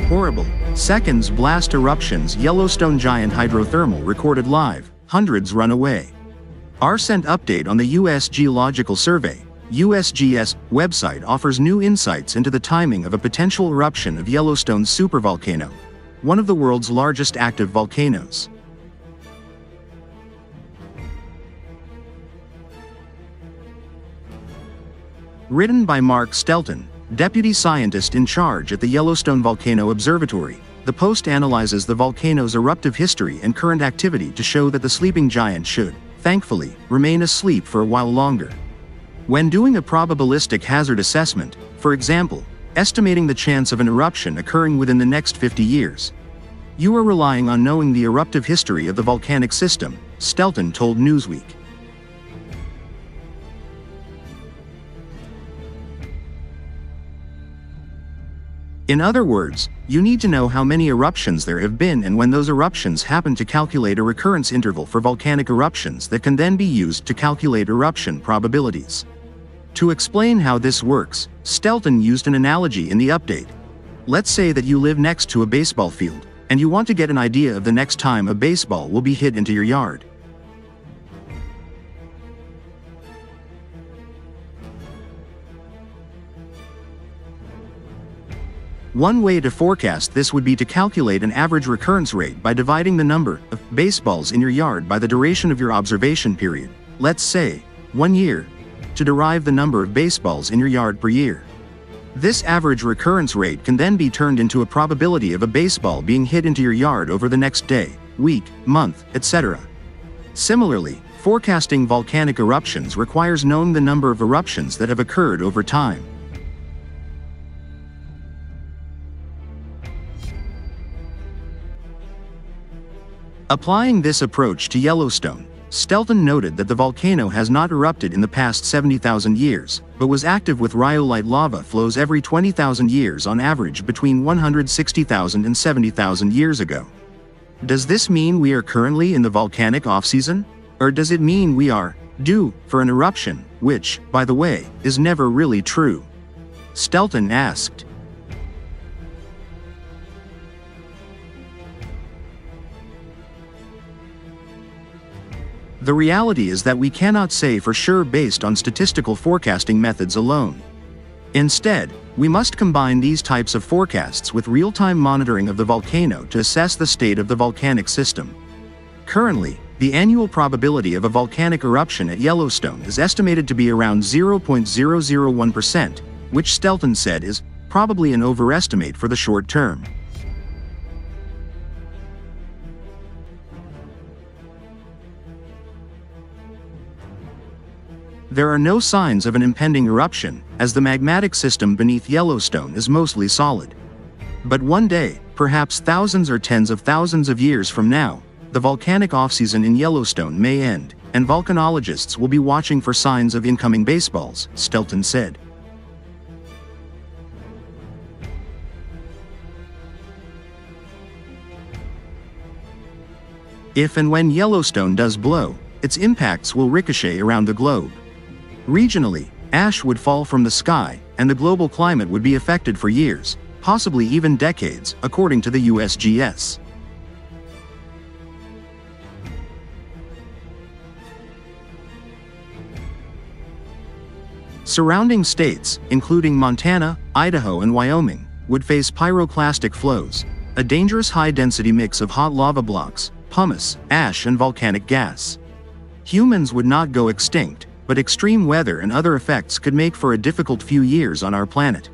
Horrible. Seconds blast eruptions. Yellowstone giant hydrothermal recorded live. Hundreds run away. Our sent update on the U.S. Geological Survey (USGS) website offers new insights into the timing of a potential eruption of Yellowstone's supervolcano, one of the world's largest active volcanoes. Written by Mark Stelton, deputy scientist in charge at the Yellowstone Volcano Observatory, the post analyzes the volcano's eruptive history and current activity to show that the sleeping giant should, thankfully, remain asleep for a while longer. When doing a probabilistic hazard assessment, for example, estimating the chance of an eruption occurring within the next 50 years, you are relying on knowing the eruptive history of the volcanic system, Stelton told Newsweek. In other words, you need to know how many eruptions there have been and when those eruptions happen to calculate a recurrence interval for volcanic eruptions that can then be used to calculate eruption probabilities. To explain how this works, Stelton used an analogy in the update. Let's say that you live next to a baseball field, and you want to get an idea of the next time a baseball will be hit into your yard. One way to forecast this would be to calculate an average recurrence rate by dividing the number of baseballs in your yard by the duration of your observation period, let's say, 1 year, to derive the number of baseballs in your yard per year. This average recurrence rate can then be turned into a probability of a baseball being hit into your yard over the next day, week, month, etc. Similarly, forecasting volcanic eruptions requires knowing the number of eruptions that have occurred over time. Applying this approach to Yellowstone, Stelton noted that the volcano has not erupted in the past 70,000 years, but was active with rhyolite lava flows every 20,000 years on average between 160,000 and 70,000 years ago. Does this mean we are currently in the volcanic off-season? Or does it mean we are due for an eruption, which, by the way, is never really true? Stelton asked. The reality is that we cannot say for sure based on statistical forecasting methods alone. Instead, we must combine these types of forecasts with real-time monitoring of the volcano to assess the state of the volcanic system. Currently, the annual probability of a volcanic eruption at Yellowstone is estimated to be around 0.001%, which Stelton said is probably an overestimate for the short term. There are no signs of an impending eruption, as the magmatic system beneath Yellowstone is mostly solid. But one day, perhaps thousands or tens of thousands of years from now, the volcanic off-season in Yellowstone may end, and volcanologists will be watching for signs of incoming baseballs, Stelton said. If and when Yellowstone does blow, its impacts will ricochet around the globe. Regionally, ash would fall from the sky, and the global climate would be affected for years, possibly even decades, according to the USGS. Surrounding states, including Montana, Idaho, and Wyoming, would face pyroclastic flows, a dangerous high-density mix of hot lava blocks, pumice, ash, and volcanic gas. Humans would not go extinct, but extreme weather and other effects could make for a difficult few years on our planet.